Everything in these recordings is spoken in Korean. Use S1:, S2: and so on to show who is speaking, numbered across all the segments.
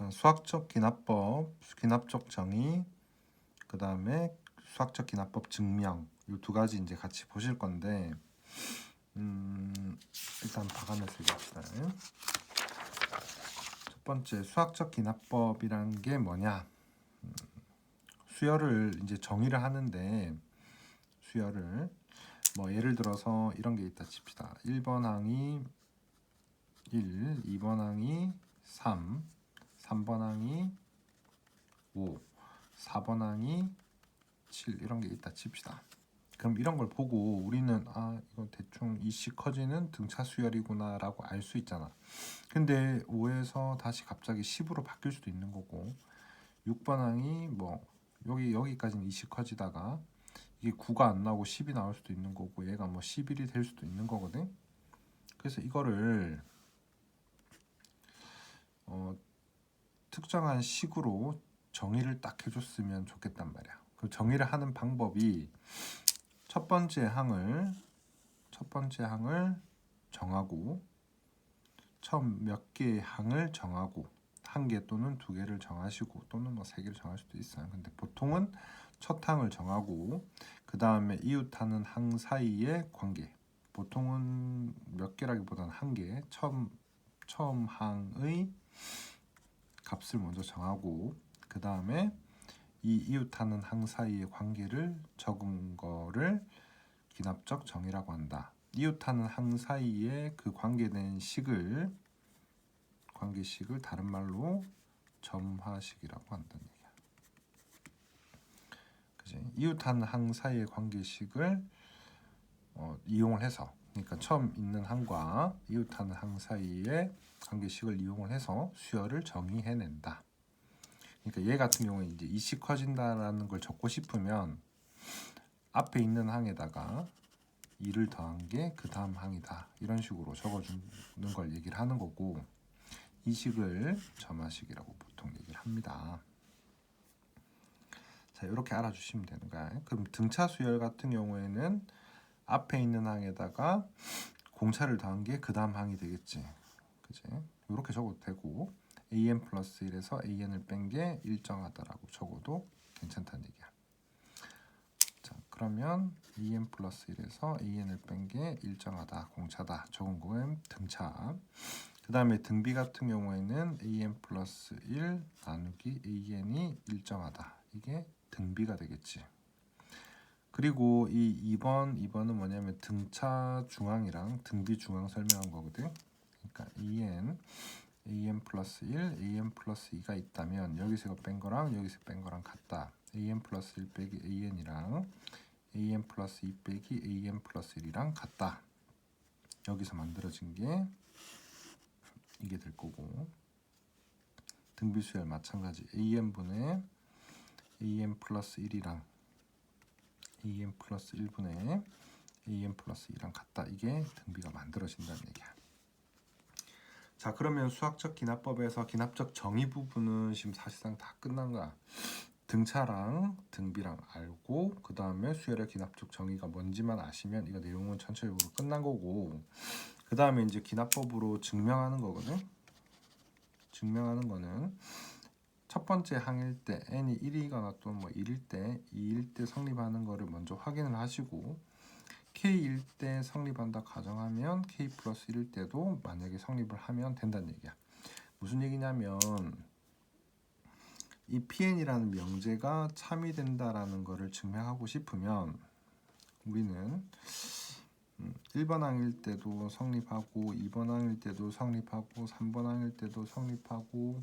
S1: 자, 수학적 기납법, 기납적 정의, 그 다음에 수학적 기납법 증명 이 두 가지 이제 같이 보실 건데 일단 박아내서 읽읍시다. 첫 번째 수학적 기납법이란 게 뭐냐? 수열을 이제 정의를 하는데 수열을 뭐 예를 들어서 이런 게 있다 칩시다. 1번 항이 1, 2번 항이 3, 3번 항이 5, 4번 항이 7 이런 게 있다 칩시다. 그럼 이런 걸 보고 우리는 이건 대충 이식 커지는 등차 수열이구나 라고 알 수 있잖아. 근데 5에서 다시 갑자기 10으로 바뀔 수도 있는 거고 6번 항이 뭐 여기까지는 이식 커지다가 이게 9가 안 나오고 10이 나올 수도 있는 거고 얘가 뭐 11이 될 수도 있는 거거든. 그래서 이거를 특정한 식으로 정의를 딱 해줬으면 좋겠단 말이야. 그 정의를 하는 방법이 첫 번째 항을 정하고 처음 몇 개의 항을 정하고 한 개 또는 두 개를 정하시고 또는 뭐 세 개를 정할 수도 있어요. 근데 보통은 첫 항을 정하고 그 다음에 이웃하는 항 사이의 관계. 보통은 몇 개라기보다는 한 개. 처음 항의 값을 먼저 정하고 그 다음에 이 이웃하는 항 사이의 관계를 적은 거를 기납적 정의라고 한다. 이웃하는 항 사이에 그 관계된 관계식을 다른 말로 점화식이라고 한다는 얘기야. 그지? 이웃하는 항 사이의 관계식을 이용을 해서, 그러니까 처음 있는 항과 이웃하는 항 사이의 관계식을 이용을 해서 수열을 정의해낸다. 그러니까 얘 같은 경우에 이제 이식 커진다라는 걸 적고 싶으면 앞에 있는 항에다가 2를 더한 게 그 다음 항이다. 이런 식으로 적어주는 걸 얘기를 하는 거고 이 식을 점화식이라고 보통 얘기를 합니다. 자, 이렇게 알아주시면 되는 거야. 그럼 등차 수열 같은 경우에는 앞에 있는 항에다가 공차를 더한 게 그 다음 항이 되겠지. 그지? 이렇게 적어도 되고 an 플러스 1에서 an을 뺀 게 일정하다라고 적어도 괜찮다는 얘기야. 자, 그러면 an 플러스 1에서 an을 뺀 게 일정하다, 공차다. 적은 거는 등차. 그 다음에 등비 같은 경우에는 an 플러스 1 나누기 an이 일정하다. 이게 등비가 되겠지. 그리고 이 2번은 뭐냐면 등차 중앙이랑 등비 중앙 설명한 거거든. 그러니까 an 플러스 1, an 플러스 2가 있다면 여기서 뺀 거랑 여기서 뺀 거랑 같다. an 플러스 1 빼기 an이랑 an 플러스 2 빼기 an 플러스 1이랑 같다. 여기서 만들어진 게 이게 될 거고 등비수열 마찬가지 an분의 an 플러스 1이랑 an 플러스 1분의 an 플러스 2랑 같다. 이게 등비가 만들어진다는 얘기야. 자, 그러면 수학적 기납법에서 기납적 정의 부분은 지금 사실상 다 끝난 거야. 등차랑 등비랑 알고 그 다음에 수열의 기납적 정의가 뭔지만 아시면 이거 내용은 전체적으로 끝난 거고 그 다음에 이제 기납법으로 증명하는 거거든. 증명하는 거는 첫 번째 항일 때 n이 1이거나 또는 뭐 1일 때 2일 때 성립하는 거를 먼저 확인을 하시고 k일 때 성립한다 가정하면 k 플러스 1일 때도 만약에 성립을 하면 된다는 얘기야. 무슨 얘기냐면 이 pn이라는 명제가 참이 된다라는 거를 증명하고 싶으면 우리는 1번 항일 때도 성립하고 2번 항일 때도 성립하고 3번 항일 때도 성립하고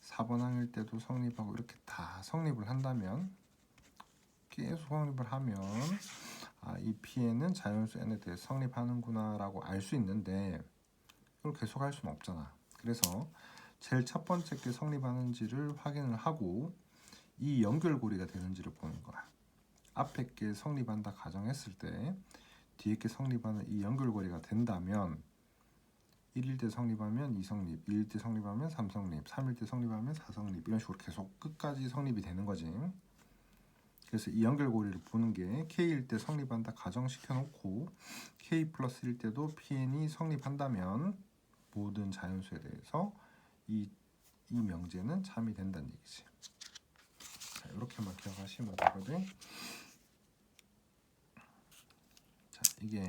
S1: 4번 항일 때도 성립하고 이렇게 다 성립을 한다면 계속 성립을 하면 이 pn은 자연수 n에 대해 성립하는구나 라고 알 수 있는데 이걸 계속 할 수는 없잖아. 그래서 제일 첫 번째 게 성립하는지를 확인을 하고 이 연결고리가 되는지를 보는 거야. 앞에 게 성립한다 가정했을 때 뒤에 게 성립하는 이 연결고리가 된다면 1일 때 성립하면 2성립, 2일 때 성립하면 3성립, 3일 때 성립하면 4성립 이런 식으로 계속 끝까지 성립이 되는 거지. 그래서 이 연결고리를 보는 게 K일 때 성립한다 가정시켜 놓고 K 플러스 1일 때도 PN이 성립한다면 모든 자연수에 대해서 이 이 명제는 참이 된다는 얘기지. 자, 이렇게만 기억하시면 되거든. 자, 이게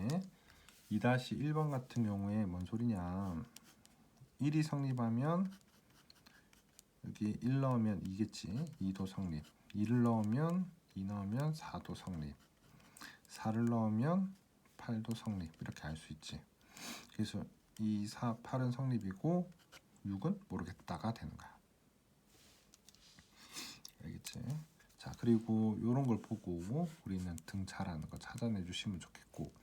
S1: 2-1번 같은 경우에 뭔 소리냐? 1이 성립하면 여기 1 넣으면 2겠지. 2도 성립. 2를 넣으면 2 넣으면 4도 성립. 4를 넣으면 8도 성립. 이렇게 알 수 있지. 그래서 2, 4, 8은 성립이고 6은 모르겠다가 되는 거야. 알겠지? 자, 그리고 이런 걸 보고 우리는 등차라는 거 찾아내 주시면 좋겠고,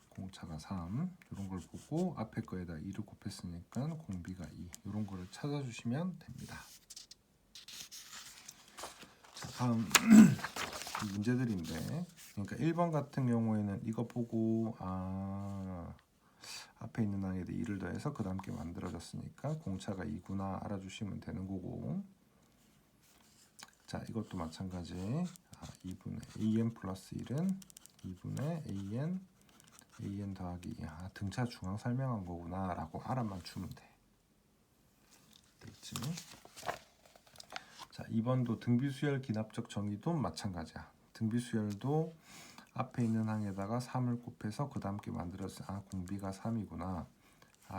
S1: 공차가 3 이런 걸 보고 앞에 거에다 2를 곱했으니까 공비가 2 이런 거를 찾아주시면 됩니다. 자, 다음 문제들인데, 그러니까 1번 같은 경우에는 이거 보고 앞에 있는 항에다 2를 더해서 그 다음 게 만들어졌으니까 공차가 2구나 알아주시면 되는 거고, 자, 이것도 마찬가지. 2분의 an 플러스 1은 2분의 an 더하기 등차 중앙 설명한 거구나 라고 알아만 주면 돼. 됐지? 자, 2번도 등비수열 기납적 정의도 마찬가지야. 등비수열도 앞에 있는 항에다가 3을 곱해서 그 다음 게 만들었어. 공비가 3이구나.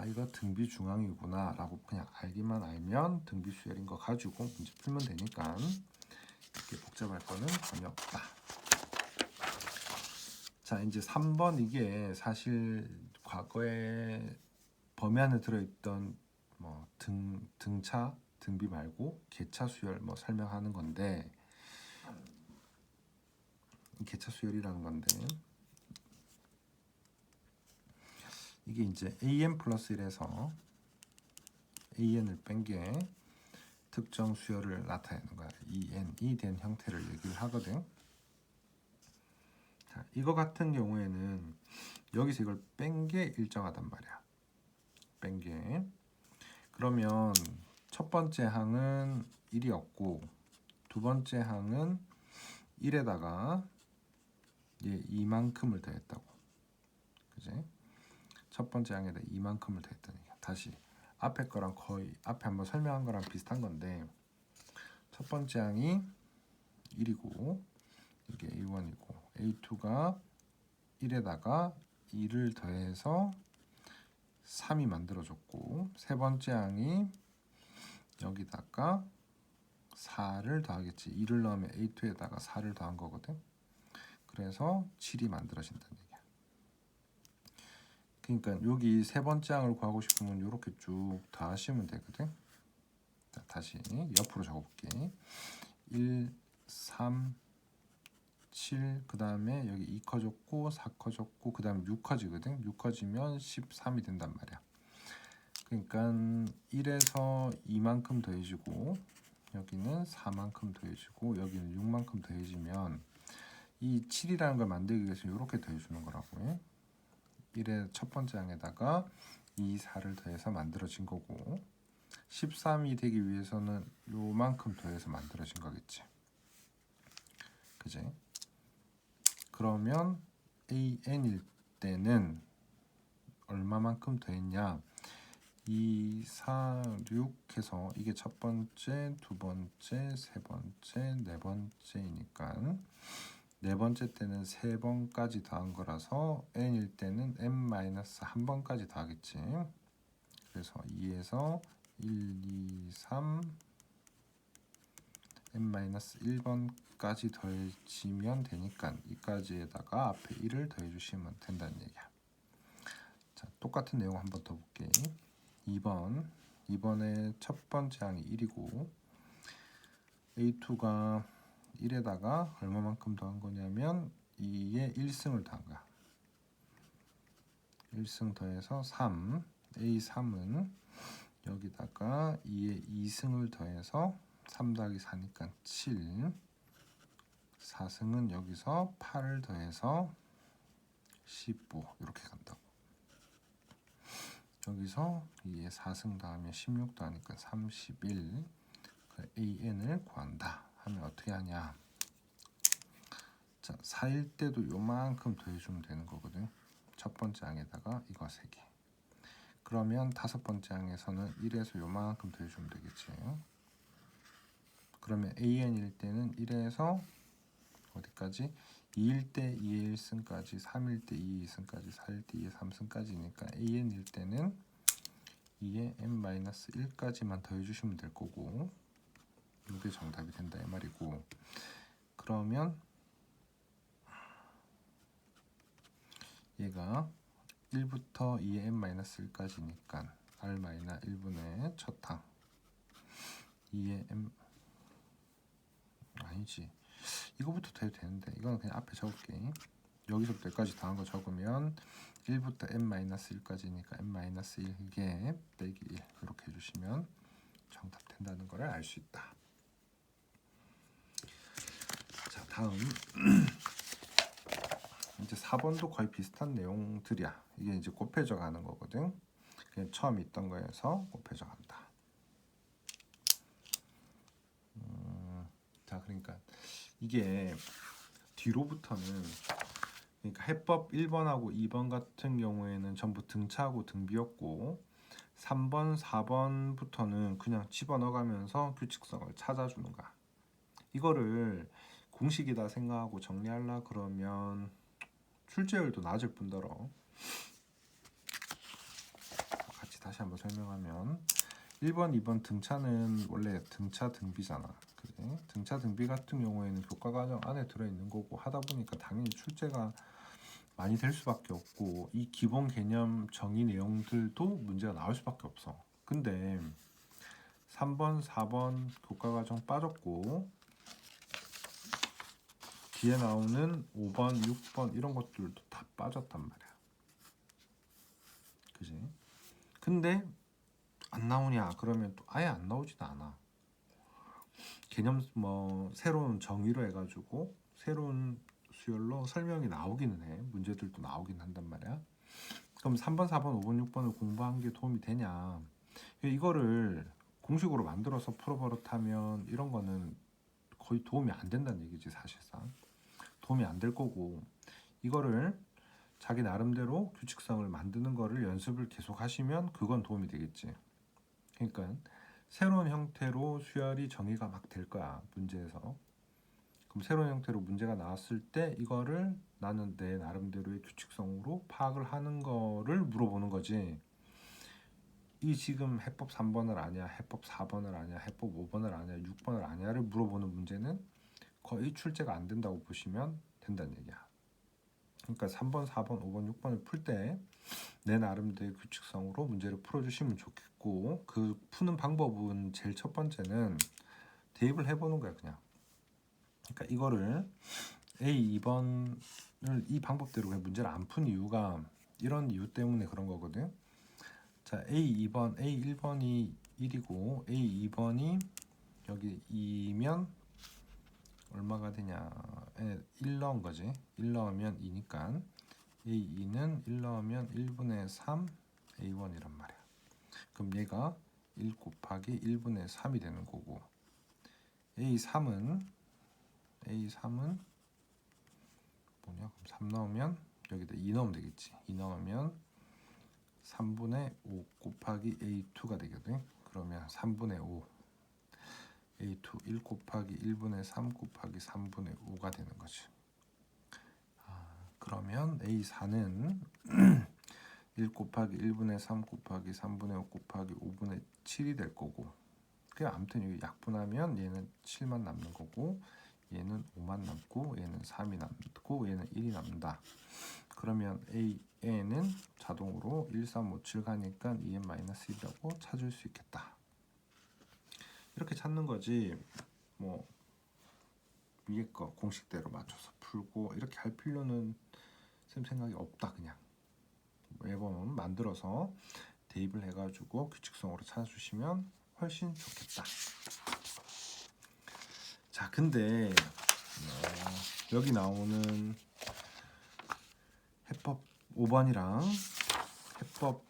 S1: 이거 등비 중앙이구나 라고 그냥 알기만 알면 등비수열인 거 가지고 문제 풀면 되니까 이렇게 복잡할 거는 전혀 없다. 자, 이제 3번 이게 사실 과거에 범위 안에 들어있던 뭐 등차, 등비 말고 개차 수열 뭐 설명하는 건데, 개차 수열이라는 건데 이게 이제 an 플러스 1에서 an을 뺀 게 특정 수열을 나타내는 거야. en이 된 형태를 얘기를 하거든. 자, 이거 같은 경우에는 여기서 이걸 뺀 게 일정하단 말이야. 뺀 게. 그러면 첫 번째 항은 1이었고 두 번째 항은 1에다가 이만큼을 더했다고. 그지? 첫 번째 항에다 이만큼을 더했다는 얘기야. 다시 앞에 거랑 거의 앞에 한번 설명한 거랑 비슷한 건데, 첫 번째 항이 1이고 이게 A1이고 A2가 1에다가 2를 더해서 3이 만들어졌고, 세 번째 항이 여기다가 4를 더하겠지. 2를 넣으면 A2에다가 4를 더한 거거든. 그래서 7이 만들어진다는 얘기야. 그러니까 여기 세 번째 항을 구하고 싶으면 이렇게 쭉 더하시면 되거든. 자, 다시 옆으로 적어볼게. 1, 3, 7, 그 다음에 여기 2 커졌고 4 커졌고 그 다음에 6 커지거든. 6 커지면 13이 된단 말이야. 그러니까 1에서 2만큼 더해지고 여기는 4만큼 더해지고 여기는 6만큼 더해지면 이 7이라는 걸 만들기 위해서 이렇게 더해주는 거라고. 1의 첫 번째 항에다가 2, 4를 더해서 만들어진 거고, 13이 되기 위해서는 요만큼 더해서 만들어진 거겠지. 그지? 그러면 an일 때는 얼마만큼 더했냐? 2, 4, 6 해서 이게 첫 번째, 두 번째, 세 번째, 네 번째이니까 네 번째 때는 세 번까지 더한 거라서 n일 때는 n-1번까지 더하겠지. 그래서 2에서 1, 2, 3 n-1번까지 더해지면 되니까 이까지에다가 앞에 1을 더해주시면 된다는 얘기야. 자, 똑같은 내용 한번 더 볼게. 2번의 첫 번째 항이 1이고 A2가 1에다가 얼마만큼 더한 거냐면 2에 1승을 더한 거야. 1승 더해서 3, A3은 여기다가 2에 2승을 더해서 3 더하기 4니까 7, 4승은 여기서 8을 더해서 15 이렇게 간다고. 여기서 2에 4승 더하면 16 더하니까 31, 그 AN을 구한다 하면 어떻게 하냐. 자, 4일 때도 요만큼 더해주면 되는 거거든. 첫 번째 항에다가 이거 3개. 그러면 다섯 번째 항에서는 1에서 요만큼 더해주면 되겠지. 그러면 AN일 때는 1에서 어디까지? 2일 때 2의 1승까지, 3일 때 2의 2승까지, 4일 때 2의 3승까지니까 AN일 때는 2의 n-1까지만 더해주시면 될 거고, 이게 정답이 된다 이 말이고. 그러면 얘가 1부터 2의 n-1까지니까 r-1분의 첫 항 2의 n 아니지, 이거부터 돼도 되는데 이거는 그냥 앞에 적을게. 여기서부터 여기까지 다 한 거 적으면 1부터 n-1까지니까 n-1개 빼기 1 이렇게 해주시면 정답 된다는 거를 알 수 있다. 자, 다음 이제 4번도 거의 비슷한 내용들이야. 이게 이제 곱해져 가는 거거든. 그냥 처음 있던 거에서 곱해져 간다. 자, 그러니까 이게 뒤로부터는, 그러니까 해법 1번하고 2번 같은 경우에는 전부 등차하고 등비였고, 3번, 4번부터는 그냥 집어넣어가면서 규칙성을 찾아주는 거야. 이거를 공식이다 생각하고 정리하려 그러면 출제율도 낮을 뿐더러, 같이 다시 한번 설명하면 1번, 2번 등차는 원래 등차 등비잖아. 그지? 등차 등비 같은 경우에는 교과과정 안에 들어있는 거고, 하다 보니까 당연히 출제가 많이 될 수밖에 없고, 이 기본 개념 정의 내용들도 문제가 나올 수밖에 없어. 근데 3번, 4번 교과과정 빠졌고, 뒤에 나오는 5번, 6번 이런 것들도 다 빠졌단 말이야. 그지? 근데 안 나오냐 그러면 또 아예 안 나오지도 않아. 개념 뭐 새로운 정의로 해가지고 새로운 수열로 설명이 나오기는 해. 문제들도 나오긴 한단 말이야. 그럼 3번, 4번, 5번, 6번을 공부한 게 도움이 되냐? 이거를 공식으로 만들어서 풀어버릇하면 이런 거는 거의 도움이 안 된다는 얘기지. 사실상 도움이 안 될 거고, 이거를 자기 나름대로 규칙성을 만드는 거를 연습을 계속 하시면 그건 도움이 되겠지. 그러니까 새로운 형태로 수열이 정의가 막 될 거야, 문제에서. 그럼 새로운 형태로 문제가 나왔을 때 이거를 나는 내 나름대로의 규칙성으로 파악을 하는 거를 물어보는 거지. 이 지금 해법 3번을 아냐, 해법 4번을 아냐, 해법 5번을 아냐, 6번을 아냐를 물어보는 문제는 거의 출제가 안 된다고 보시면 된다는 얘기야. 그러니까 3번, 4번, 5번, 6번을 풀 때 내 나름대로의 규칙성으로 문제를 풀어주시면 좋겠고, 그 푸는 방법은 제일 첫 번째는 대입을 해보는 거야, 그냥. 그러니까 이거를 A 2번을 이 방법대로 그냥 문제를 안 푼 이유가 이런 이유 때문에 그런 거거든. 자, A 2번, A 1번이 1이고 A 2번이 여기 2면 얼마가 되냐? 1 넣은 거지. 1 넣으면 2니까 A2는 1 넣으면 1분의 3 A1이란 말이야. 그럼 얘가 1 곱하기 1분의 3이 되는 거고, A3은 뭐냐? 그럼 3 넣으면 여기다 2 넣으면 되겠지. 2 넣으면 3분의 5 곱하기 A2가 되거든. 그러면 3분의 5 A2 1 곱하기 1분의 3 곱하기 3분의 5가 되는 거지. 그러면 A4는 1 곱하기 1분의 3 곱하기 3분의 5 곱하기 5분의 7이 될 거고, 그냥 아무튼 여기 약분하면 얘는 7만 남는 거고, 얘는 5만 남고, 얘는 3이 남고, 얘는 1이 남는다. 그러면 A는 자동으로 1, 3, 5, 7 가니까 2n-1이라고 찾을 수 있겠다. 이렇게 찾는 거지. 뭐 위에 거 공식대로 맞춰서 풀고 이렇게 할 필요는 쌤 생각이 없다. 그냥 매번 만들어서 대입을 해가지고 규칙성으로 찾아주시면 훨씬 좋겠다. 자, 근데 여기 나오는 해법 5번이랑 해법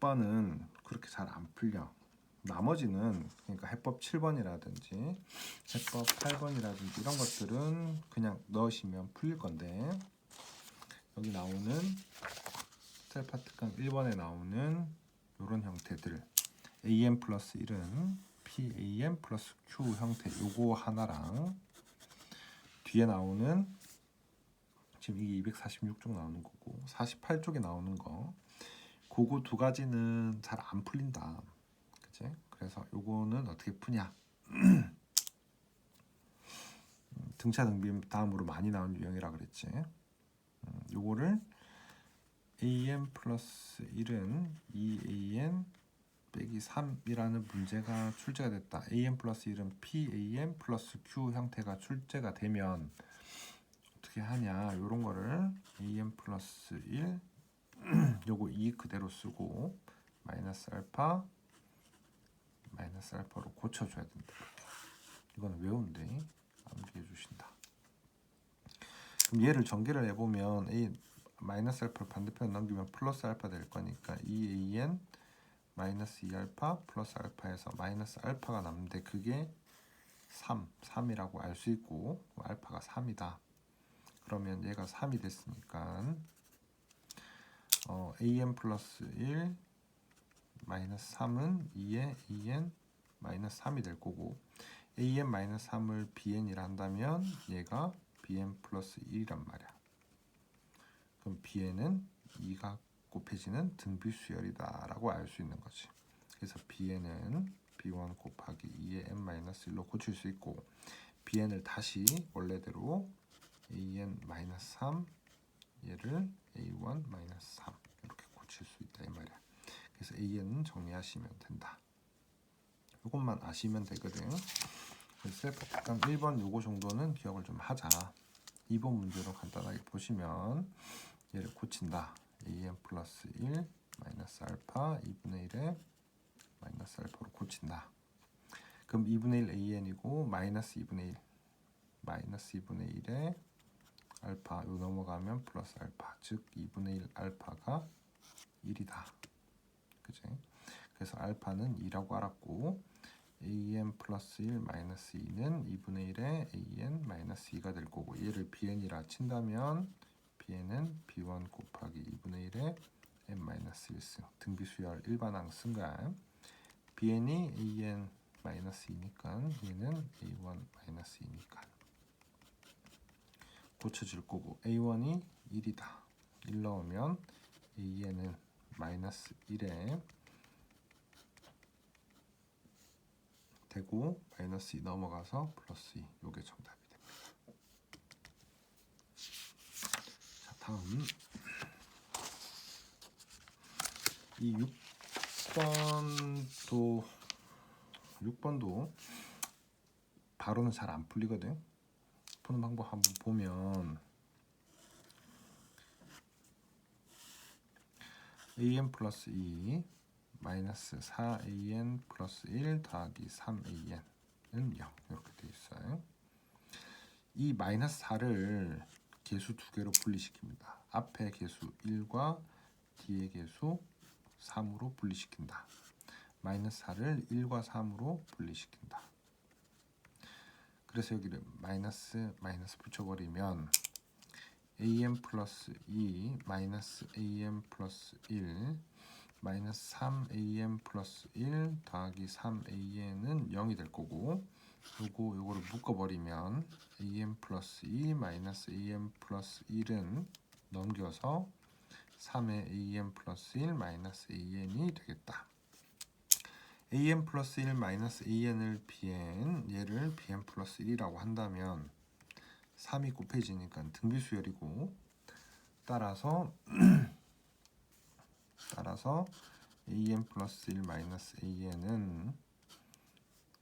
S1: 6번은 그렇게 잘 안 풀려. 나머지는, 그러니까 해법 7번이라든지 해법 8번이라든지 이런 것들은 그냥 넣으시면 풀릴 건데, 여기 나오는 셀파 특강 1번에 나오는 이런 형태들 an 플러스 1은 pan 플러스 q 형태 요거 하나랑 뒤에 나오는 지금 이게 246쪽 나오는 거고 48쪽에 나오는 거 그거 두 가지는 잘 안 풀린다. 그치? 그래서 요거는 어떻게 푸냐? 등차 등비 다음으로 많이 나오는 유형이라 그랬지. 요거를 an 플러스 1은 2an 빼기 3이라는 문제가 출제가 됐다. an 플러스 1은 pan 플러스 q 형태가 출제가 되면 어떻게 하냐? 요런 거를 an 플러스 1 요거 2 그대로 쓰고 마이너스 알파로 고쳐줘야 된다. 이거는 외운데 암기해 주신다. 그럼 얘를 전개를 해보면 a 마이너스 알파를 반대편 넘기면 플러스 알파 될 거니까 2an 마이너스 2알파 플러스 알파에서 마이너스 알파가 남는데 그게 3이라고 알 수 있고 알파가 3이다. 그러면 얘가 3이 됐으니까 an 플러스 1 마이너스 3은 2에 an 마이너스 3이 될 거고 an 마이너스 3을 bn이라 한다면 얘가 bn 플러스 1이란 말이야. 그럼 bn은 2가 곱해지는 등비수열이다 라고 알 수 있는 거지. 그래서 bn은 b1 곱하기 2의 n 마이너스 1로 고칠 수 있고 bn을 다시 원래대로 an 마이너스 3 얘를 a1 마이너스 3 이렇게 고칠 수 있다 이 말이야. 그래서 an은 정리하시면 된다. 이것만 아시면 되거든. 그래서 약간 1번 요거 정도는 기억을 좀 하자. 2번 문제로 간단하게 보시면 얘를 고친다. an 플러스 1 마이너스 알파 2분의 1에 마이너스 알파로 고친다. 그럼 2분의 1 an이고 마이너스 2분의 1에 알파 요 넘어가면 플러스 알파 즉 2분의 1 알파가 1이다. 그치? 그래서 알파는 2라고 알았고 an 플러스 1 마이너스 2는 2분의 1에 an 마이너스 2가 될 거고 얘를 bn이라 친다면 bn은 b1 곱하기 2분의 1에 n 마이너스 1승 등비수열 일반항 쓴 거야. bn이 an 마이너스 2니까 얘는 a1 마이너스 2니까 고쳐질 거고 a1이 1이다. 1 넣으면 an은 마이너스 1에 되고 마이너스 2 넘어가서 플러스 2 요게 정답이 됩니다. 자 다음 이 6번도 바로는 잘 안 풀리거든. 푸는 방법 한번 보면 an 플러스 2 마이너스 4an 플러스 1 더하기 3an은 0 이렇게 되어 있어요. 이 마이너스 4를 개수 두 개로 분리시킵니다. 앞에 개수 1과 뒤에 개수 3으로 분리시킨다. 마이너스 4를 1과 3으로 분리시킨다. 그래서 여기를 마이너스 붙여버리면 an 플러스 2 마이너스 an 플러스 1 마이너스 3an 플러스 1 더하기 3an은 0이 될 거고 요거를 묶어버리면 an 플러스 2 마이너스 an 플러스 1은 넘겨서 3의 an 플러스 1 마이너스 an이 되겠다. an 플러스 1 마이너스 an을 bn 얘를 bn 플러스 1이라고 한다면 3이 곱해지니까 등비수열이고 따라서 an 플러스 1 마이너스 an은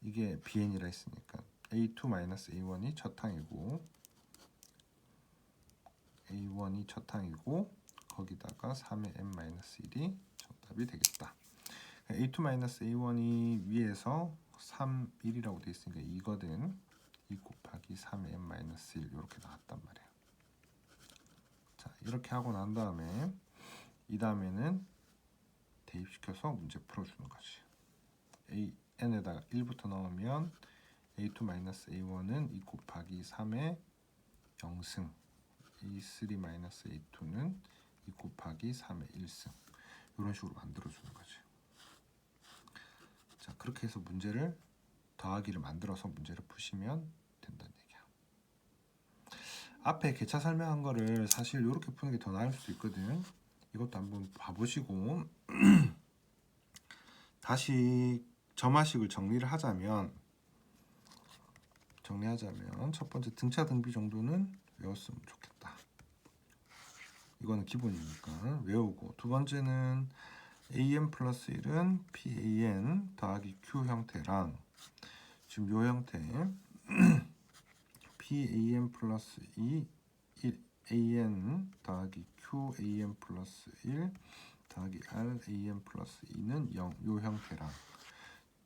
S1: 이게 bn이라 했으니까 a2 마이너스 a1이 첫 항이고 a1이 첫 항이고 거기다가 3의 n 마이너스 1이 정답이 되겠다. a2 마이너스 a1이 위에서 3, 1이라고 되어 있으니까 이거든 2 곱하기 3의 n 마이너스 1 이렇게 나왔단 말이야. 자 이렇게 하고 난 다음에 이 다음에는 대입시켜서 문제 풀어주는 거지. n에다가 1부터 넣으면 a2 마이너스 a1은 2 곱하기 3의 0승 a3 마이너스 a2는 2 곱하기 3의 1승 이런 식으로 만들어주는 거지. 자, 그렇게 해서 문제를 더하기를 만들어서 문제를 푸시면 된다는 얘기야. 앞에 개차 설명한 거를 사실 이렇게 푸는 게 더 나을 수도 있거든. 이것도 한번 봐보시고 다시 점화식을 정리하자면 첫 번째 등차 등비 정도는 외웠으면 좋겠다. 이거는 기본이니까 외우고, 두 번째는 an 플러스 1은 pan 더하기 q 형태랑 지금 요 형태 pan 플러스 2 an 더하기 q an 플러스 1 더하기 r an 플러스 2는 0 요 형태랑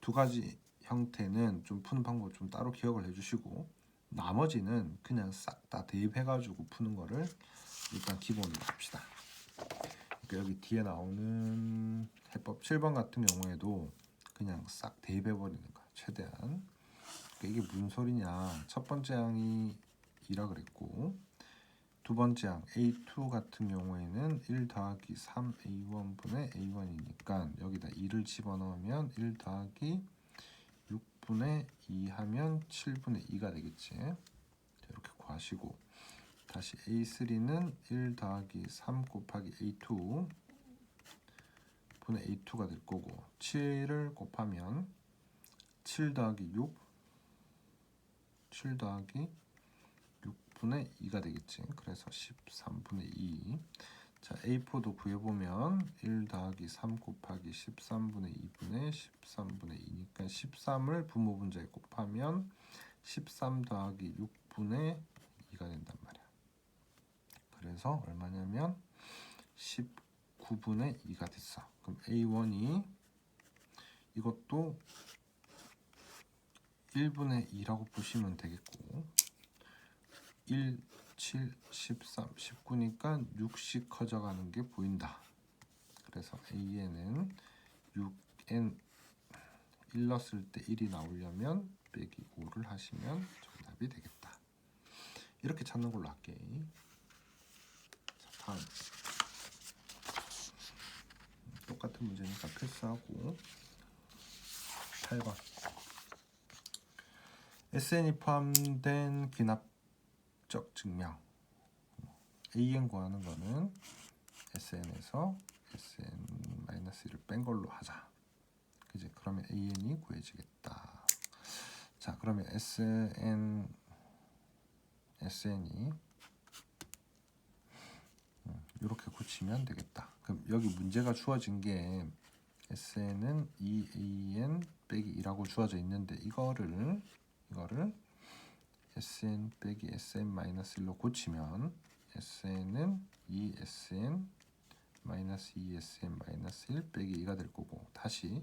S1: 두 가지 형태는 좀 푸는 방법 좀 따로 기억을 해주시고 나머지는 그냥 싹 다 대입해가지고 푸는 거를 일단 기본으로 합시다. 그러니까 여기 뒤에 나오는 해법 7번 같은 경우에도 그냥 싹 대입해버리는 거야. 최대한. 그러니까 이게 무슨 소리냐. 첫 번째 항이 2라 그랬고 두 번째 항 A2 같은 경우에는 1 더하기 3A1분의 A1이니까 여기다 2를 집어넣으면 1 더하기 6분의 2 하면 7분의 2가 되겠지. 이렇게 구하시고 다시 A3는 1 더하기 3 곱하기 A2 분의 A2가 될 거고 7을 곱하면 7 더하기 6분의 2가 되겠지. 그래서 13분의 2. 자, A4도 구해보면 1 더하기 3 곱하기 13분의 2분의 13분의 2니까 13을 분모분자에 곱하면 13 더하기 6분의 2가 된단 말이야. 그래서 얼마냐면 19분의 2가 됐어. 그럼 A1이 이것도 1분의 2라고 보시면 되겠고 1, 7, 13, 19니까 6씩 커져가는 게 보인다. 그래서 AN은 6N 1 넣었을 때 1이 나오려면 빼기 5를 하시면 정답이 되겠다. 이렇게 찾는 걸로 할게. 자, 다음 똑같은 문제니까 패스하고 8번 SN이 포함된 귀납적 증명 AN 구하는 거는 SN에서 SN-1을 뺀 걸로 하자. 그지? 그러면 AN이 구해지겠다. 자, 그러면 SN이 이렇게 고치면 되겠다. 그럼 여기 문제가 주어진 게 SN은 2AN 빼기 2라고 주어져 있는데 이거를 SN 빼기 SN-1로 고치면 SN은 2SN 마이너스 2SN-1 빼기 2가 될 거고 다시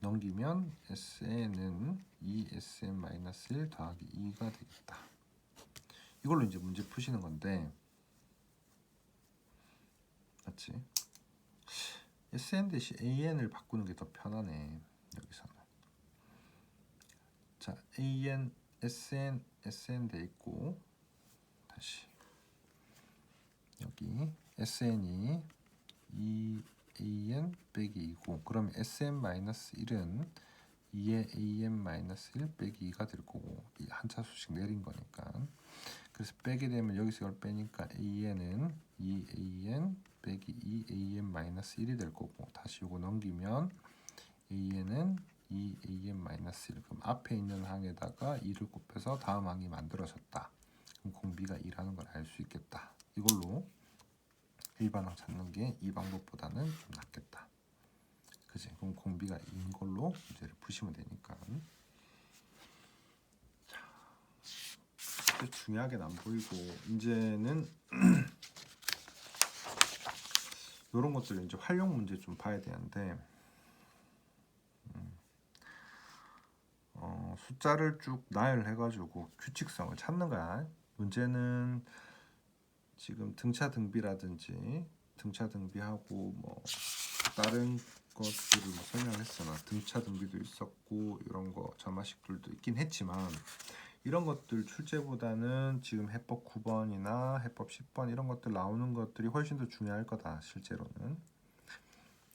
S1: 넘기면 SN은 2SN-1 더하기 2가 되겠다. 이걸로 이제 문제 푸시는 건데 맞지? SN 대신 AN을 바꾸는 게 더 편하네. 여기서는 자 AN SN 돼 있고 다시 여기 SN이 2AN 빼기 2고 그러면 SN-1은 2의 AN-1 빼기 2가 될 거고 이 한차 수씩 내린 거니까 그래서 빼게 되면 여기서 이걸 빼니까 AN은 2AN 빼기 2AN-1이 될 거고 다시 이거 넘기면 AN은 2AN-1 그럼 앞에 있는 항에다가 2를 곱해서 다음 항이 만들어졌다. 그럼 공비가 2라는 걸 알 수 있겠다. 이걸로 일반항 찾는 게 이 방법보다는 좀 낫겠다. 그지? 그럼 공비가 2인 걸로 문제를 푸시면 되니까. 자, 중요하게는 안 보이고 이제는 이런 것들 이제 활용 문제 좀 봐야 되는데 숫자를 쭉 나열해가지고 규칙성을 찾는 거야. 문제는 지금 등차 등비라든지 등차 등비하고 뭐 다른 것들을 설명했으나 등차 등비도 있었고 이런 거 점화식들도 있긴 했지만 이런 것들 출제보다는 지금 해법 9번이나 해법 10번 이런 것들 나오는 것들이 훨씬 더 중요할 거다 실제로는.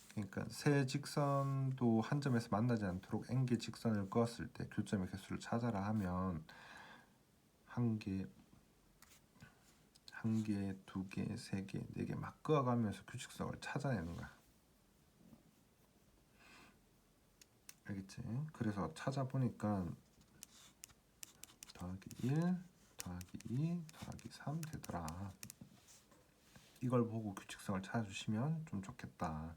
S1: 그러니까 세 직선도 한 점에서 만나지 않도록 n개 직선을 그었을 때 교점의 개수를 찾아라 하면 한 개, 두 개, 세 개, 네 개 막 그어가면서 규칙성을 찾아내는 거야. 알겠지? 그래서 찾아보니까 더하기 1, 더하기 2, 더하기 3 되더라. 이걸 보고 규칙성을 찾아주시면 좀 좋겠다.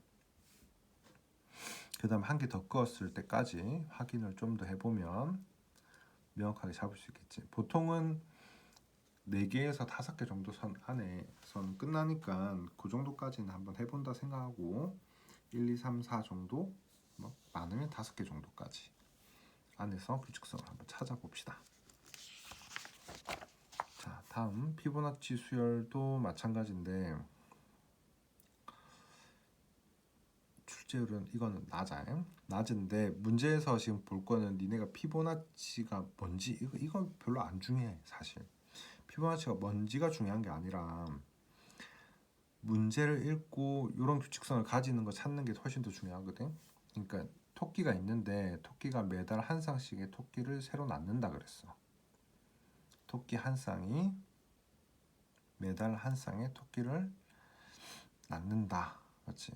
S1: 그 다음 한 개 더 그었을 때까지 확인을 좀 더 해보면 명확하게 잡을 수 있겠지. 보통은 4개에서 5개 정도 선 안에 선 끝나니까 그 정도까지는 한번 해본다 생각하고 1, 2, 3, 4 정도 뭐 많으면 5개 정도까지 안에서 규칙성을 한번 찾아봅시다. 자, 다음 피보나치 수열도 마찬가지인데 출제율은 이거는 낮은데 문제에서 지금 볼 거는 니네가 피보나치가 뭔지 이거 별로 안 중요해 사실. 피보나치가 뭔지가 중요한 게 아니라 문제를 읽고 이런 규칙성을 가지는 거 찾는 게 훨씬 더 중요하거든. 그러니까 토끼가 있는데 토끼가 매달 한 쌍씩의 토끼를 새로 낳는다 그랬어. 토끼 한 쌍이 매달 한 쌍의 토끼를 낳는다. 그렇지?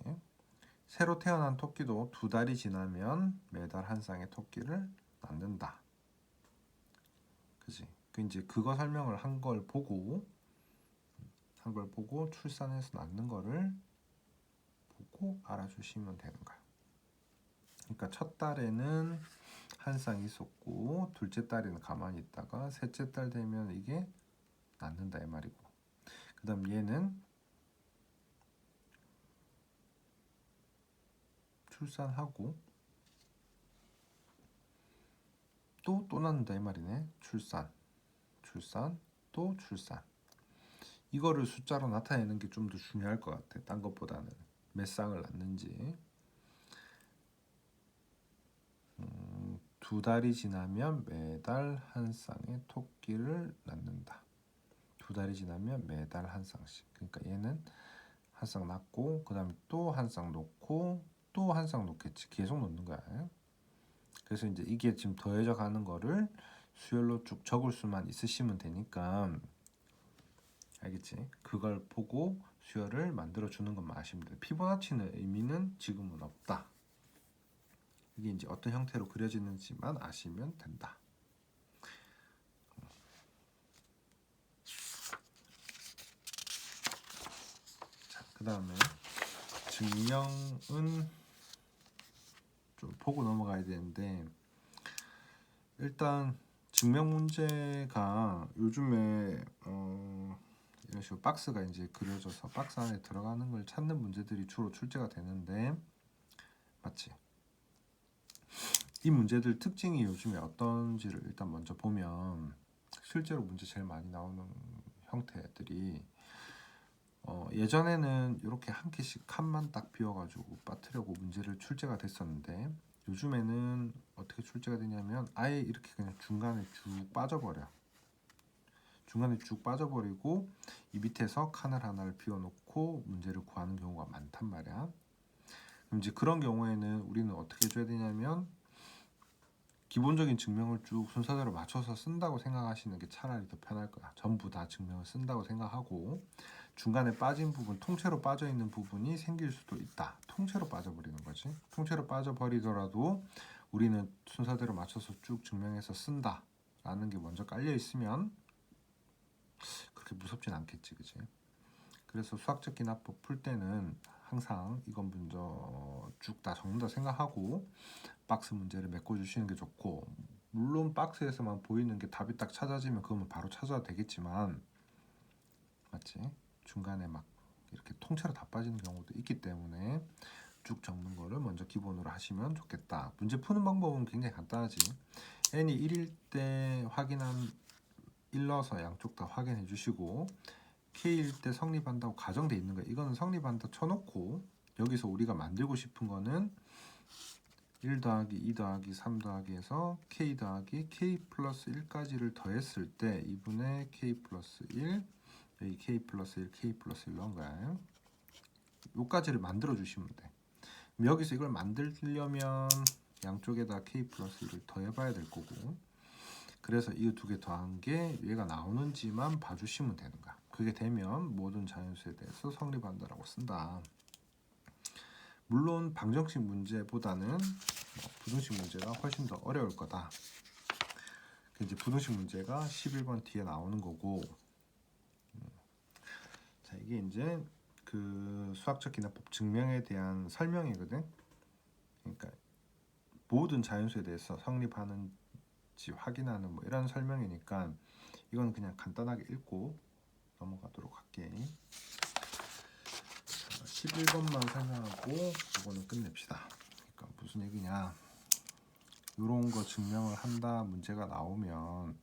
S1: 새로 태어난 토끼도 2달이 지나면 매달 한 쌍의 토끼를 낳는다. 그지? 그 이제 그거 설명을 한 걸 보고 출산해서 낳는 거를 보고 알아주시면 되는 거야. 그러니까 첫 달에는 한 쌍이 있었고 둘째 달에는 가만히 있다가 셋째 달 되면 이게 낳는다 이 말이고. 그다음 얘는 출산하고 또 낳는다 이 말이네. 출산, 또 출산. 이거를 숫자로 나타내는 게 좀 더 중요할 것 같아. 딴 것보다는 몇 쌍을 낳는지. 2달이 지나면 매달 한 쌍의 토끼를 낳는다. 2달이 지나면 매달 한 쌍씩. 그러니까 얘는 한 쌍 낳고 그 다음에 또 한 쌍 놓고 또 한 쌍 놓겠지. 계속 놓는 거야. 그래서 이제 이게 지금 더해져 가는 거를 수열로 쭉 적을 수만 있으시면 되니까 알겠지? 그걸 보고 수열을 만들어 주는 것만 아시면 돼요. 피보나치는 의미는 지금은 없다. 이게 이제 어떤 형태로 그려지는지만 아시면 된다. 자, 그 다음에 증명은 좀 보고 넘어가야 되는데 일단 증명 문제가 요즘에 이런 식으로 박스가 이제 그려져서 박스 안에 들어가는 걸 찾는 문제들이 주로 출제가 되는데 맞지? 이 문제들 특징이 요즘에 어떤지를 일단 먼저 보면 실제로 문제 제일 많이 나오는 형태들이 예전에는 이렇게 한 개씩 칸만 딱 비워가지고 빠뜨려고 문제를 출제가 됐었는데 요즘에는 어떻게 출제가 되냐면 아예 이렇게 그냥 중간에 쭉 빠져버려. 중간에 쭉 빠져버리고 이 밑에서 칸을 하나를 비워놓고 문제를 구하는 경우가 많단 말이야. 그럼 이제 그런 경우에는 우리는 어떻게 해줘야 되냐면 기본적인 증명을 쭉 순서대로 맞춰서 쓴다고 생각하시는 게 차라리 더 편할 거야. 전부 다 증명을 쓴다고 생각하고 중간에 빠진 부분, 통째로 빠져있는 부분이 생길 수도 있다. 통째로 빠져버리는 거지. 통째로 빠져버리더라도 우리는 순서대로 맞춰서 쭉 증명해서 쓴다 라는 게 먼저 깔려 있으면 그렇게 무섭진 않겠지, 그치? 그래서 수학적 기납법 풀 때는 항상 이건 먼저 쭉 다 적는다 생각하고 박스 문제를 메꿔주시는 게 좋고 물론 박스에서만 보이는 게 답이 딱 찾아지면 그거면 바로 찾아도 되겠지만 맞지? 중간에 막 이렇게 통째로 다 빠지는 경우도 있기 때문에 쭉 적는 거를 먼저 기본으로 하시면 좋겠다. 문제 푸는 방법은 굉장히 간단하지. n이 1일 때 확인한 일러서 양쪽 다 확인해 주시고 k일 때 성립한다고 가정돼 있는 거야. 이거는 성립한다 쳐놓고 여기서 우리가 만들고 싶은 거는 1 더하기 2 더하기 3 더하기 해서 k 더하기 k 플러스 1까지를 더했을 때 2분의 k 플러스 1 여기 k 플러스 1 k 플러스 1 넣은 거야. 요까지를 만들어 주시면 돼. 여기서 이걸 만들려면 양쪽에다 k 플러스 1을 더해봐야 될 거고, 그래서 이 두 개 더한 게 얘가 나오는지만 봐주시면 되는 거야. 그게 되면 모든 자연수에 대해서 성립한다라고 쓴다. 물론 방정식 문제보다는 부등식 문제가 훨씬 더 어려울 거다. 이제 부등식 문제가 11번 뒤에 나오는 거고, 자 이게 이제 그 수학적 기납법 증명에 대한 설명이거든. 그러니까 모든 자연수에 대해서 성립하는지 확인하는 뭐 이런 설명이니까 이건 그냥 간단하게 읽고 넘어가도록 할게. 11번만 설명하고 이거는 끝냅시다. 그러니까 무슨 얘기냐, 이런 거 증명을 한다 문제가 나오면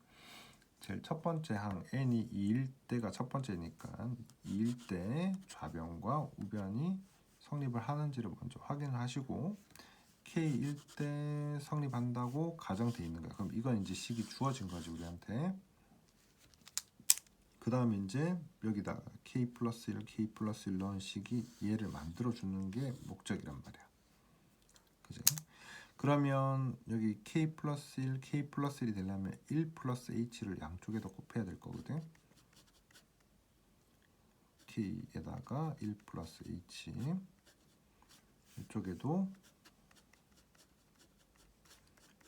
S1: 제일 첫 번째 항 n이 2일 때가 첫 번째니까 2일 때 좌변과 우변이 성립을 하는지를 먼저 확인을 하시고 K일 때 성립한다고 가정돼 있는 거야. 그럼 이건 이제 식이 주어진 거지 우리한테. 그 다음에 이제 여기다가 K 플러스 1, K 플러스 1 넣은 식이 얘를 만들어 주는 게 목적이란 말이야. 그지? 그러면 여기 K 플러스 1, K 플러스 1이 되려면 1 플러스 H를 양쪽에다 곱해야 될 거거든. K에다가 1 플러스 H, 이쪽에도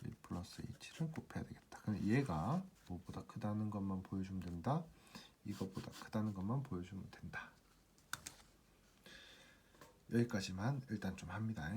S1: 1 플러스 H를 곱해야 되겠다. 그럼 얘가 뭐보다 크다는 것만 보여주면 된다. 이것보다 크다는 것만 보여주면 된다. 여기까지만 일단 좀 합니다.